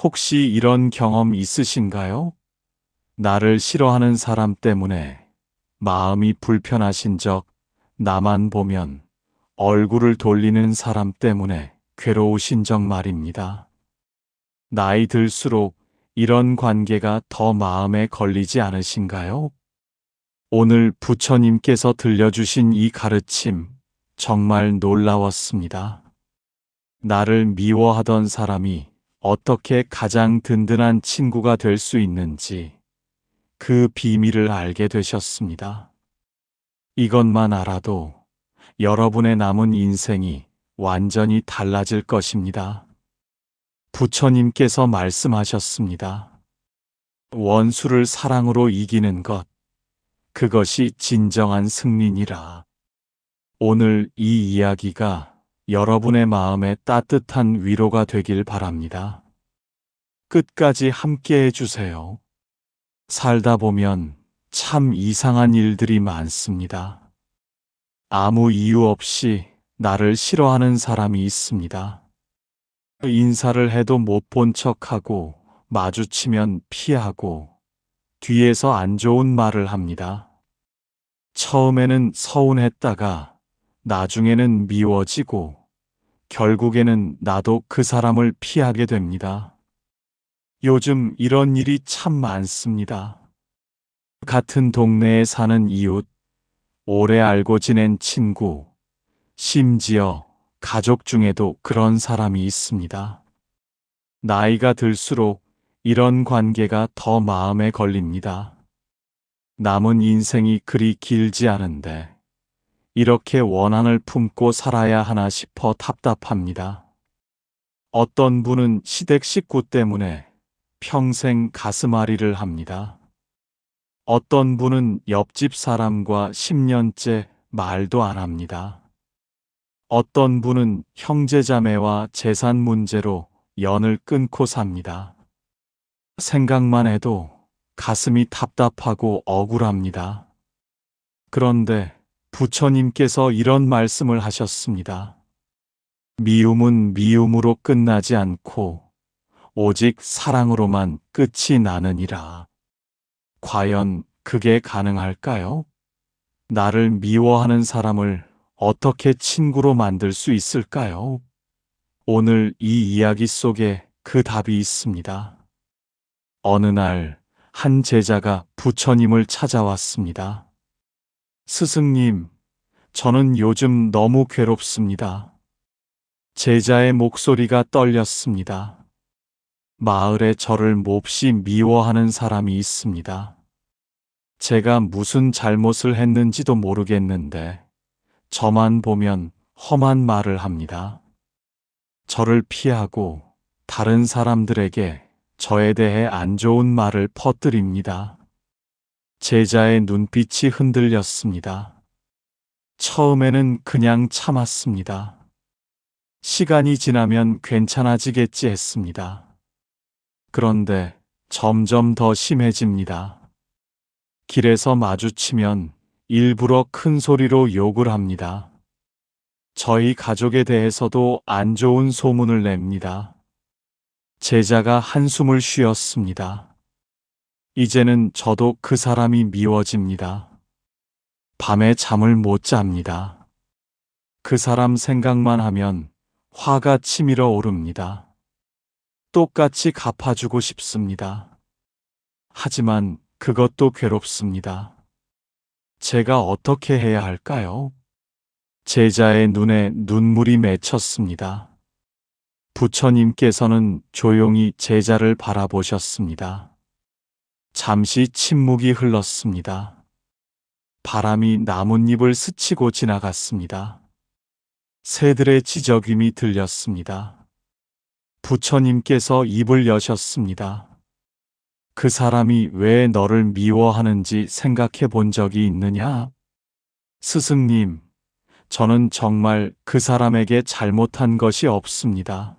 혹시 이런 경험 있으신가요? 나를 싫어하는 사람 때문에 마음이 불편하신 적, 나만 보면 얼굴을 돌리는 사람 때문에 괴로우신 적 말입니다. 나이 들수록 이런 관계가 더 마음에 걸리지 않으신가요? 오늘 부처님께서 들려주신 이 가르침 정말 놀라웠습니다. 나를 미워하던 사람이 어떻게 가장 든든한 친구가 될 수 있는지 그 비밀을 알게 되셨습니다. 이것만 알아도 여러분의 남은 인생이 완전히 달라질 것입니다. 부처님께서 말씀하셨습니다. 원수를 사랑으로 이기는 것, 그것이 진정한 승리니라. 오늘 이 이야기가 여러분의 마음에 따뜻한 위로가 되길 바랍니다. 끝까지 함께 해주세요. 살다 보면 참 이상한 일들이 많습니다. 아무 이유 없이 나를 싫어하는 사람이 있습니다. 인사를 해도 못 본 척하고 마주치면 피하고 뒤에서 안 좋은 말을 합니다. 처음에는 서운했다가 나중에는 미워지고 결국에는 나도 그 사람을 피하게 됩니다. 요즘 이런 일이 참 많습니다. 같은 동네에 사는 이웃, 오래 알고 지낸 친구, 심지어 가족 중에도 그런 사람이 있습니다. 나이가 들수록 이런 관계가 더 마음에 걸립니다. 남은 인생이 그리 길지 않은데 이렇게 원한을 품고 살아야 하나 싶어 답답합니다. 어떤 분은 시댁 식구 때문에 평생 가슴앓이를 합니다. 어떤 분은 옆집 사람과 10년째 말도 안 합니다. 어떤 분은 형제자매와 재산 문제로 연을 끊고 삽니다. 생각만 해도 가슴이 답답하고 억울합니다. 그런데 부처님께서 이런 말씀을 하셨습니다. 미움은 미움으로 끝나지 않고 오직 사랑으로만 끝이 나느니라. 과연 그게 가능할까요? 나를 미워하는 사람을 어떻게 친구로 만들 수 있을까요? 오늘 이 이야기 속에 그 답이 있습니다. 어느 날 한 제자가 부처님을 찾아왔습니다. 스승님, 저는 요즘 너무 괴롭습니다. 제자의 목소리가 떨렸습니다. 마을에 저를 몹시 미워하는 사람이 있습니다. 제가 무슨 잘못을 했는지도 모르겠는데 저만 보면 험한 말을 합니다. 저를 피하고 다른 사람들에게 저에 대해 안 좋은 말을 퍼뜨립니다. 제자의 눈빛이 흔들렸습니다. 처음에는 그냥 참았습니다. 시간이 지나면 괜찮아지겠지 했습니다. 그런데 점점 더 심해집니다. 길에서 마주치면 일부러 큰 소리로 욕을 합니다. 저희 가족에 대해서도 안 좋은 소문을 냅니다. 제자가 한숨을 쉬었습니다. 이제는 저도 그 사람이 미워집니다. 밤에 잠을 못 잡니다. 그 사람 생각만 하면 화가 치밀어 오릅니다. 똑같이 갚아주고 싶습니다. 하지만 그것도 괴롭습니다. 제가 어떻게 해야 할까요? 제자의 눈에 눈물이 맺혔습니다. 부처님께서는 조용히 제자를 바라보셨습니다. 잠시 침묵이 흘렀습니다. 바람이 나뭇잎을 스치고 지나갔습니다. 새들의 지저귀이 들렸습니다. 부처님께서 입을 여셨습니다. 그 사람이 왜 너를 미워하는지 생각해 본 적이 있느냐? 스승님, 저는 정말 그 사람에게 잘못한 것이 없습니다.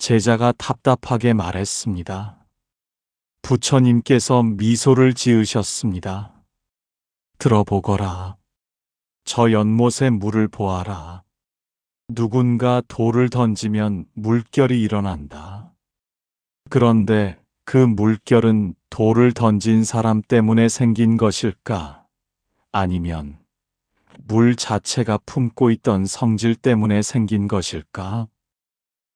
제자가 답답하게 말했습니다. 부처님께서 미소를 지으셨습니다. 들어보거라. 저 연못에 물을 보아라. 누군가 돌을 던지면 물결이 일어난다. 그런데 그 물결은 돌을 던진 사람 때문에 생긴 것일까? 아니면 물 자체가 품고 있던 성질 때문에 생긴 것일까?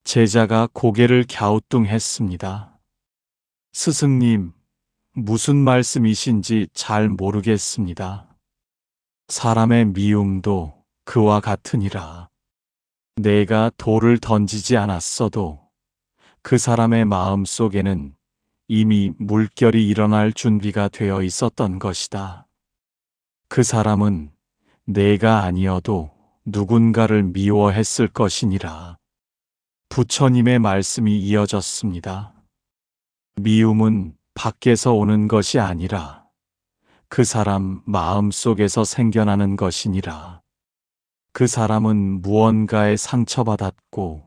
제자가 고개를 갸우뚱했습니다. 스승님, 무슨 말씀이신지 잘 모르겠습니다. 사람의 미움도 그와 같으니라. 내가 돌을 던지지 않았어도 그 사람의 마음 속에는 이미 물결이 일어날 준비가 되어 있었던 것이다. 그 사람은 내가 아니어도 누군가를 미워했을 것이니라. 부처님의 말씀이 이어졌습니다. 미움은 밖에서 오는 것이 아니라 그 사람 마음 속에서 생겨나는 것이니라. 그 사람은 무언가에 상처받았고,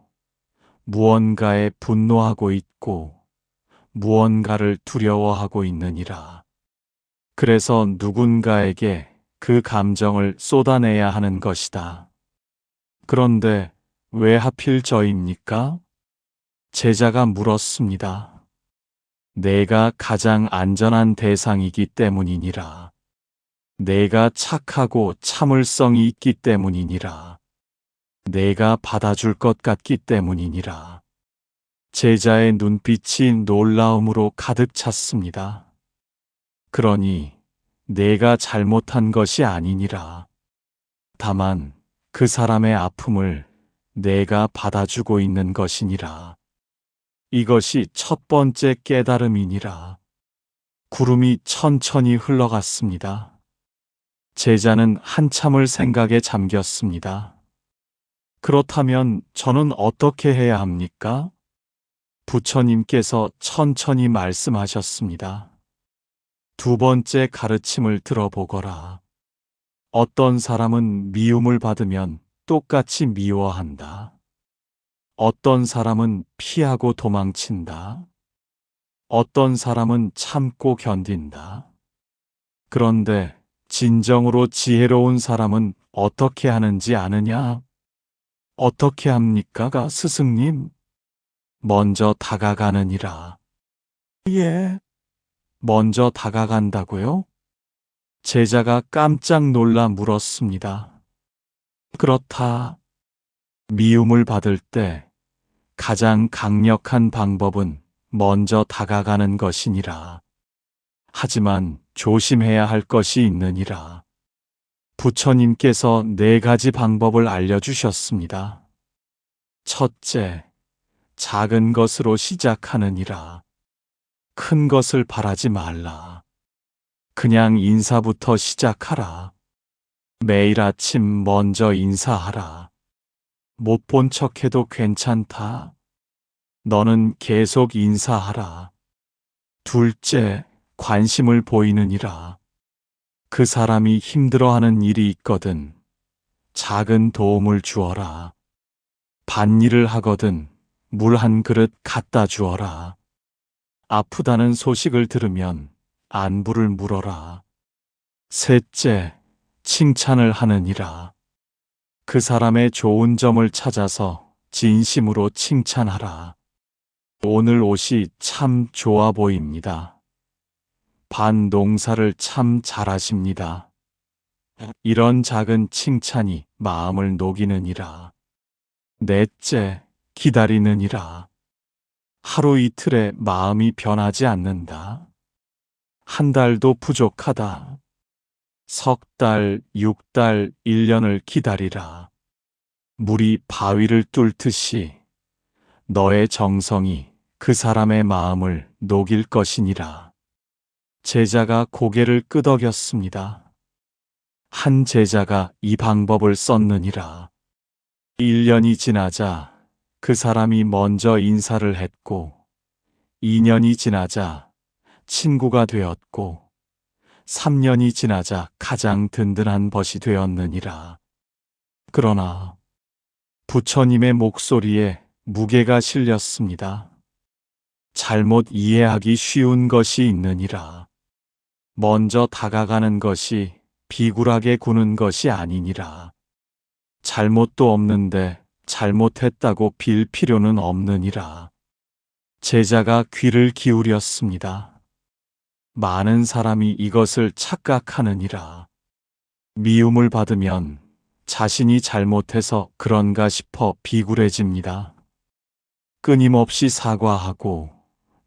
무언가에 분노하고 있고, 무언가를 두려워하고 있느니라. 그래서 누군가에게 그 감정을 쏟아내야 하는 것이다. 그런데 왜 하필 저입니까? 제자가 물었습니다. 내가 가장 안전한 대상이기 때문이니라. 내가 착하고 참을성이 있기 때문이니라. 내가 받아줄 것 같기 때문이니라. 제자의 눈빛이 놀라움으로 가득 찼습니다. 그러니 내가 잘못한 것이 아니니라. 다만 그 사람의 아픔을 내가 받아주고 있는 것이니라. 이것이 첫 번째 깨달음이니라. 구름이 천천히 흘러갔습니다. 제자는 한참을 생각에 잠겼습니다. 그렇다면 저는 어떻게 해야 합니까? 부처님께서 천천히 말씀하셨습니다. 두 번째 가르침을 들어보거라. 어떤 사람은 미움을 받으면 똑같이 미워한다. 어떤 사람은 피하고 도망친다. 어떤 사람은 참고 견딘다. 그런데 진정으로 지혜로운 사람은 어떻게 하는지 아느냐? 어떻게 합니까, 스승님? 먼저 다가가느니라. 예, 먼저 다가간다고요? 제자가 깜짝 놀라 물었습니다. 그렇다. 미움을 받을 때 가장 강력한 방법은 먼저 다가가는 것이니라. 하지만 조심해야 할 것이 있느니라. 부처님께서 4가지 방법을 알려주셨습니다. 첫째, 작은 것으로 시작하느니라. 큰 것을 바라지 말라. 그냥 인사부터 시작하라. 매일 아침 먼저 인사하라. 못 본 척해도 괜찮다. 너는 계속 인사하라. 둘째, 관심을 보이느니라. 그 사람이 힘들어하는 일이 있거든 작은 도움을 주어라. 밭일을 하거든 물 한 그릇 갖다 주어라. 아프다는 소식을 들으면 안부를 물어라. 셋째, 칭찬을 하느니라. 그 사람의 좋은 점을 찾아서 진심으로 칭찬하라. 오늘 옷이 참 좋아 보입니다. 반 농사를 참 잘하십니다. 이런 작은 칭찬이 마음을 녹이느니라. 넷째, 기다리느니라. 하루 이틀에 마음이 변하지 않는다. 한 달도 부족하다. 석 달, 6달, 1년을 기다리라. 물이 바위를 뚫듯이 너의 정성이 그 사람의 마음을 녹일 것이니라. 제자가 고개를 끄덕였습니다. 한 제자가 이 방법을 썼느니라. 1년이 지나자 그 사람이 먼저 인사를 했고, 2년이 지나자 친구가 되었고, 3년이 지나자 가장 든든한 벗이 되었느니라. 그러나 부처님의 목소리에 무게가 실렸습니다. 잘못 이해하기 쉬운 것이 있느니라. 먼저 다가가는 것이 비굴하게 구는 것이 아니니라. 잘못도 없는데 잘못했다고 빌 필요는 없느니라. 제자가 귀를 기울였습니다. 많은 사람이 이것을 착각하느니라. 미움을 받으면 자신이 잘못해서 그런가 싶어 비굴해집니다. 끊임없이 사과하고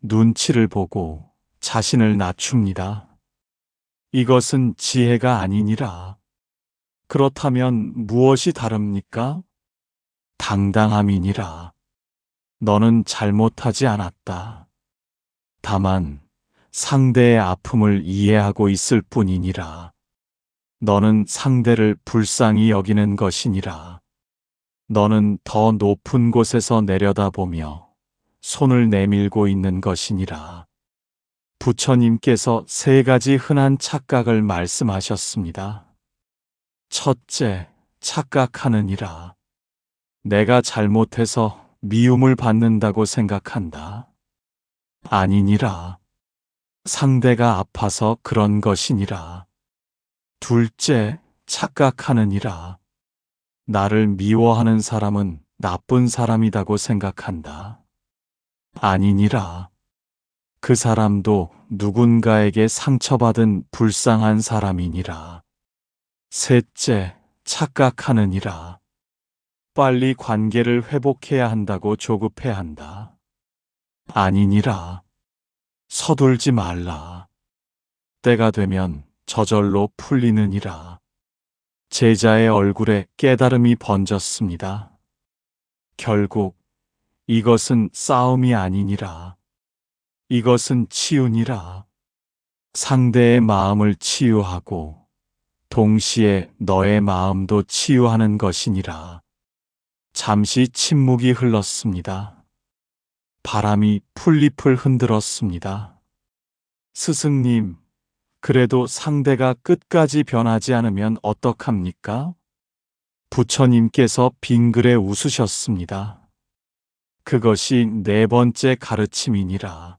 눈치를 보고 자신을 낮춥니다. 이것은 지혜가 아니니라. 그렇다면 무엇이 다릅니까? 당당함이니라. 너는 잘못하지 않았다. 다만 상대의 아픔을 이해하고 있을 뿐이니라. 너는 상대를 불쌍히 여기는 것이니라. 너는 더 높은 곳에서 내려다보며 손을 내밀고 있는 것이니라. 부처님께서 3가지 흔한 착각을 말씀하셨습니다. 첫째, 착각하느니라. 내가 잘못해서 미움을 받는다고 생각한다. 아니니라. 상대가 아파서 그런 것이니라. 둘째, 착각하느니라. 나를 미워하는 사람은 나쁜 사람이라고 생각한다. 아니니라. 그 사람도 누군가에게 상처받은 불쌍한 사람이니라. 셋째, 착각하느니라. 빨리 관계를 회복해야 한다고 조급해한다. 아니니라. 서둘지 말라. 때가 되면 저절로 풀리느니라. 제자의 얼굴에 깨달음이 번졌습니다. 결국 이것은 싸움이 아니니라. 이것은 치유니라. 상대의 마음을 치유하고 동시에 너의 마음도 치유하는 것이니라. 잠시 침묵이 흘렀습니다. 바람이 풀잎을 흔들었습니다. 스승님, 그래도 상대가 끝까지 변하지 않으면 어떡합니까? 부처님께서 빙그레 웃으셨습니다. 그것이 4번째 가르침이니라.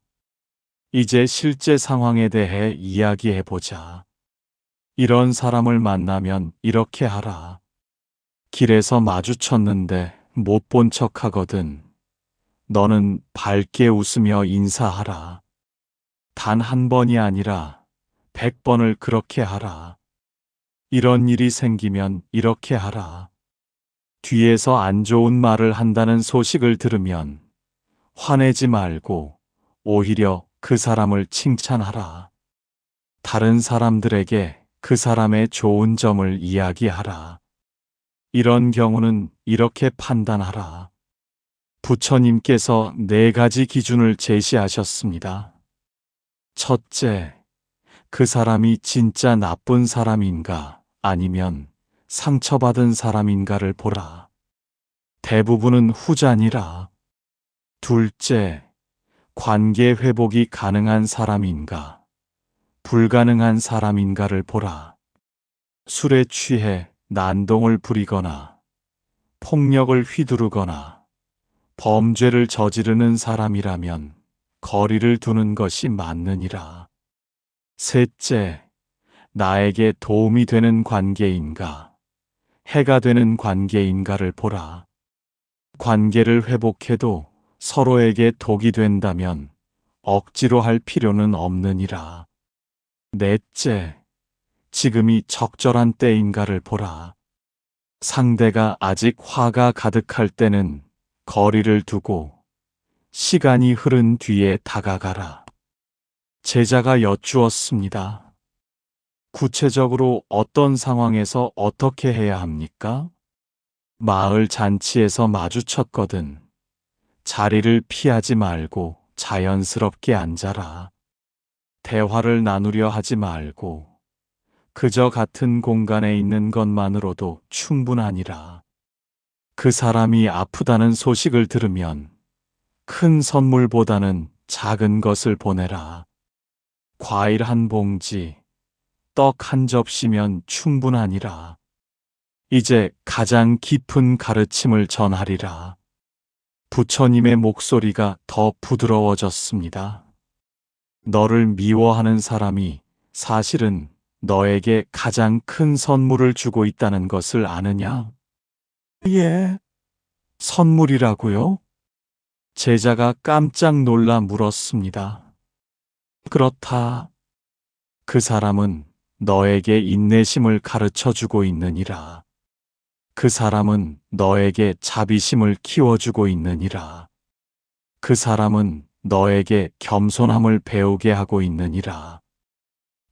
이제 실제 상황에 대해 이야기해보자. 이런 사람을 만나면 이렇게 하라. 길에서 마주쳤는데 못 본 척 하거든. 너는 밝게 웃으며 인사하라. 단 한 번이 아니라 100번을 그렇게 하라. 이런 일이 생기면 이렇게 하라. 뒤에서 안 좋은 말을 한다는 소식을 들으면 화내지 말고 오히려 그 사람을 칭찬하라. 다른 사람들에게 그 사람의 좋은 점을 이야기하라. 이런 경우는 이렇게 판단하라. 부처님께서 4가지 기준을 제시하셨습니다. 첫째, 그 사람이 진짜 나쁜 사람인가 아니면 상처받은 사람인가를 보라. 대부분은 후자니라. 둘째, 관계 회복이 가능한 사람인가, 불가능한 사람인가를 보라. 술에 취해 난동을 부리거나 폭력을 휘두르거나 범죄를 저지르는 사람이라면 거리를 두는 것이 맞느니라. 셋째, 나에게 도움이 되는 관계인가, 해가 되는 관계인가를 보라. 관계를 회복해도 서로에게 독이 된다면 억지로 할 필요는 없느니라. 넷째, 지금이 적절한 때인가를 보라. 상대가 아직 화가 가득할 때는 거리를 두고 시간이 흐른 뒤에 다가가라. 제자가 여쭈었습니다. 구체적으로 어떤 상황에서 어떻게 해야 합니까? 마을 잔치에서 마주쳤거든. 자리를 피하지 말고 자연스럽게 앉아라. 대화를 나누려 하지 말고 그저 같은 공간에 있는 것만으로도 충분하니라. 그 사람이 아프다는 소식을 들으면 큰 선물보다는 작은 것을 보내라. 과일 한 봉지, 떡 한 접시면 충분하니라. 이제 가장 깊은 가르침을 전하리라. 부처님의 목소리가 더 부드러워졌습니다. 너를 미워하는 사람이 사실은 너에게 가장 큰 선물을 주고 있다는 것을 아느냐? 예. 선물이라고요? 제자가 깜짝 놀라 물었습니다. 그렇다. 그 사람은 너에게 인내심을 가르쳐 주고 있느니라. 그 사람은 너에게 자비심을 키워주고 있느니라. 그 사람은 너에게 겸손함을 배우게 하고 있느니라.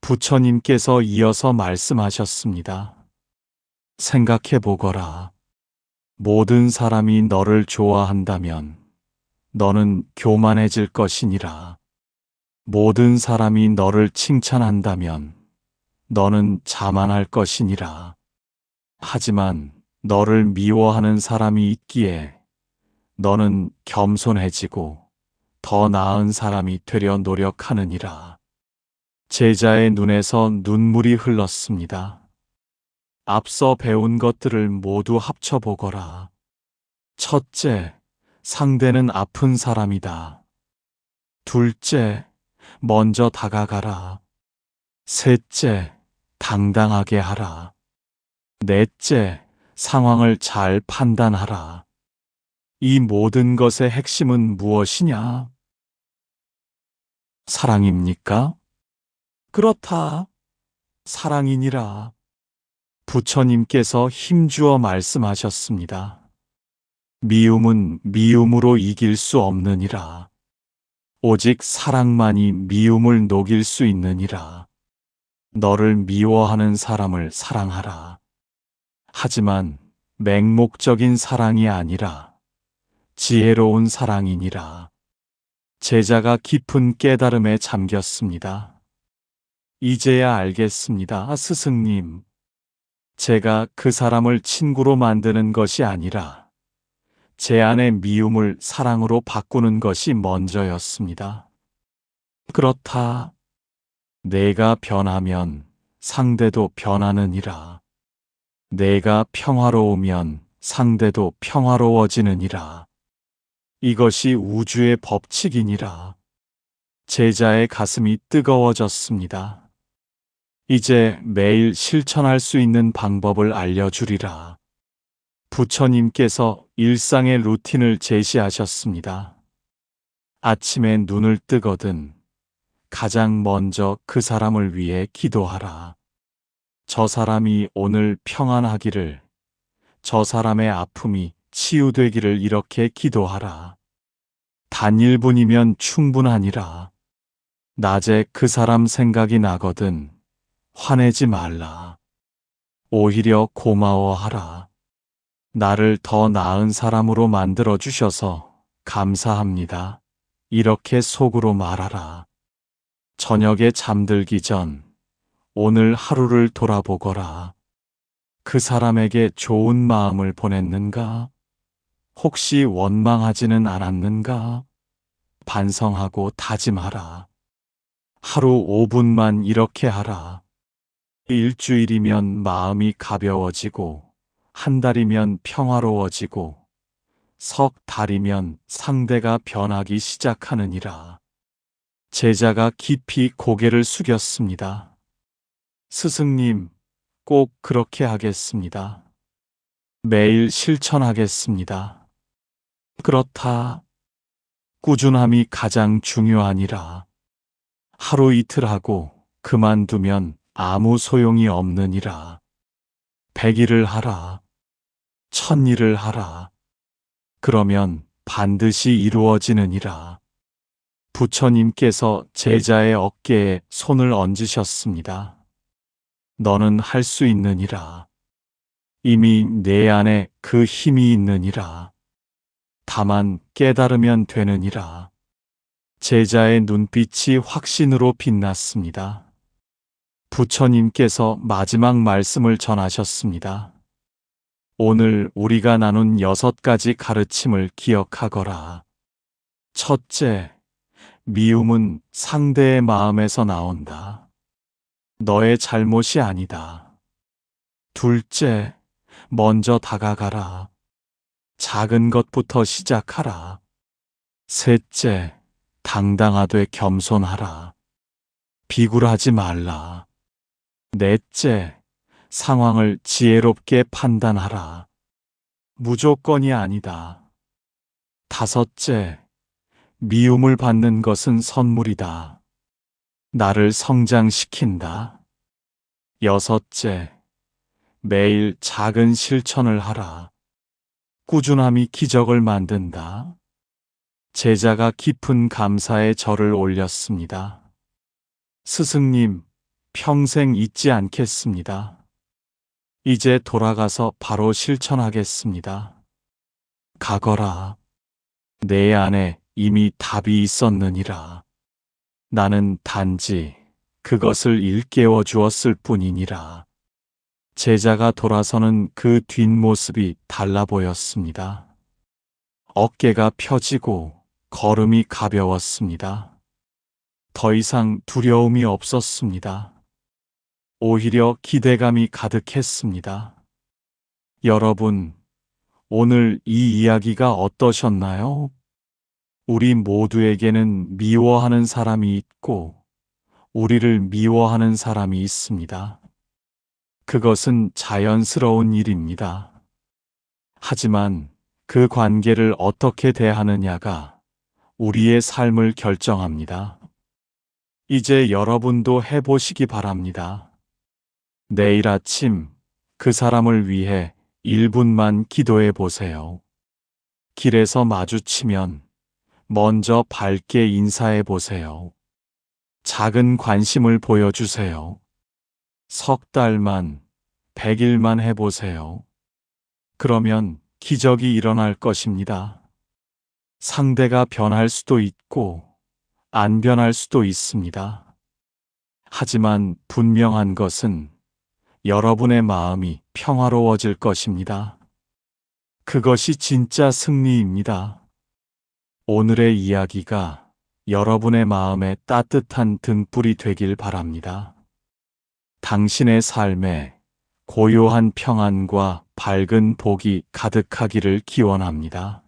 부처님께서 이어서 말씀하셨습니다. 생각해 보거라. 모든 사람이 너를 좋아한다면 너는 교만해질 것이니라. 모든 사람이 너를 칭찬한다면 너는 자만할 것이니라. 하지만 너를 미워하는 사람이 있기에 너는 겸손해지고 더 나은 사람이 되려 노력하느니라. 제자의 눈에서 눈물이 흘렀습니다. 앞서 배운 것들을 모두 합쳐보거라. 첫째, 상대는 아픈 사람이다. 둘째, 먼저 다가가라. 셋째, 당당하게 하라. 넷째, 상황을 잘 판단하라. 이 모든 것의 핵심은 무엇이냐? 사랑입니까? 그렇다. 사랑이니라. 부처님께서 힘주어 말씀하셨습니다. 미움은 미움으로 이길 수 없느니라. 오직 사랑만이 미움을 녹일 수 있느니라. 너를 미워하는 사람을 사랑하라. 하지만 맹목적인 사랑이 아니라 지혜로운 사랑이니라. 제자가 깊은 깨달음에 잠겼습니다. 이제야 알겠습니다, 스승님. 제가 그 사람을 친구로 만드는 것이 아니라 제 안의 미움을 사랑으로 바꾸는 것이 먼저였습니다. 그렇다. 내가 변하면 상대도 변하느니라. 내가 평화로우면 상대도 평화로워지느니라. 이것이 우주의 법칙이니라. 제자의 가슴이 뜨거워졌습니다. 이제 매일 실천할 수 있는 방법을 알려주리라. 부처님께서 일상의 루틴을 제시하셨습니다. 아침에 눈을 뜨거든 가장 먼저 그 사람을 위해 기도하라. 저 사람이 오늘 평안하기를, 저 사람의 아픔이 치유되기를 이렇게 기도하라. 단 1분이면 충분하니라. 낮에 그 사람 생각이 나거든 화내지 말라. 오히려 고마워하라. 나를 더 나은 사람으로 만들어 주셔서 감사합니다. 이렇게 속으로 말하라. 저녁에 잠들기 전 오늘 하루를 돌아보거라. 그 사람에게 좋은 마음을 보냈는가? 혹시 원망하지는 않았는가? 반성하고 다짐하라. 하루 5분만 이렇게 하라. 일주일이면 마음이 가벼워지고, 한 달이면 평화로워지고, 석 달이면 상대가 변하기 시작하느니라. 제자가 깊이 고개를 숙였습니다. 스승님, 꼭 그렇게 하겠습니다. 매일 실천하겠습니다. 그렇다. 꾸준함이 가장 중요하니라. 하루 이틀 하고 그만두면 아무 소용이 없느니라. 100일을 하라. 1000일을 하라. 그러면 반드시 이루어지느니라. 부처님께서 제자의 어깨에 손을 얹으셨습니다. 너는 할 수 있느니라. 이미 내 안에 그 힘이 있느니라. 다만 깨달으면 되느니라. 제자의 눈빛이 확신으로 빛났습니다. 부처님께서 마지막 말씀을 전하셨습니다. 오늘 우리가 나눈 6가지 가르침을 기억하거라. 첫째, 미움은 상대의 마음에서 나온다. 너의 잘못이 아니다. 둘째, 먼저 다가가라. 작은 것부터 시작하라. 셋째, 당당하되 겸손하라. 비굴하지 말라. 넷째, 상황을 지혜롭게 판단하라. 무조건이 아니다. 다섯째, 미움을 받는 것은 선물이다. 나를 성장시킨다. 여섯째, 매일 작은 실천을 하라. 꾸준함이 기적을 만든다. 제자가 깊은 감사의 절을 올렸습니다. 스승님, 평생 잊지 않겠습니다. 이제 돌아가서 바로 실천하겠습니다. 가거라. 내 안에 이미 답이 있었느니라. 나는 단지 그것을 일깨워 주었을 뿐이니라. 제자가 돌아서는 그 뒷모습이 달라 보였습니다. 어깨가 펴지고 걸음이 가벼웠습니다. 더 이상 두려움이 없었습니다. 오히려 기대감이 가득했습니다. 여러분, 오늘 이 이야기가 어떠셨나요? 우리 모두에게는 미워하는 사람이 있고, 우리를 미워하는 사람이 있습니다. 그것은 자연스러운 일입니다. 하지만 그 관계를 어떻게 대하느냐가 우리의 삶을 결정합니다. 이제 여러분도 해보시기 바랍니다. 내일 아침 그 사람을 위해 1분만 기도해 보세요. 길에서 마주치면 먼저 밝게 인사해 보세요. 작은 관심을 보여주세요. 석 달만, 100일만 해보세요. 그러면 기적이 일어날 것입니다. 상대가 변할 수도 있고, 안 변할 수도 있습니다. 하지만 분명한 것은 여러분의 마음이 평화로워질 것입니다. 그것이 진짜 승리입니다. 오늘의 이야기가 여러분의 마음에 따뜻한 등불이 되길 바랍니다. 당신의 삶에 고요한 평안과 밝은 복이 가득하기를 기원합니다.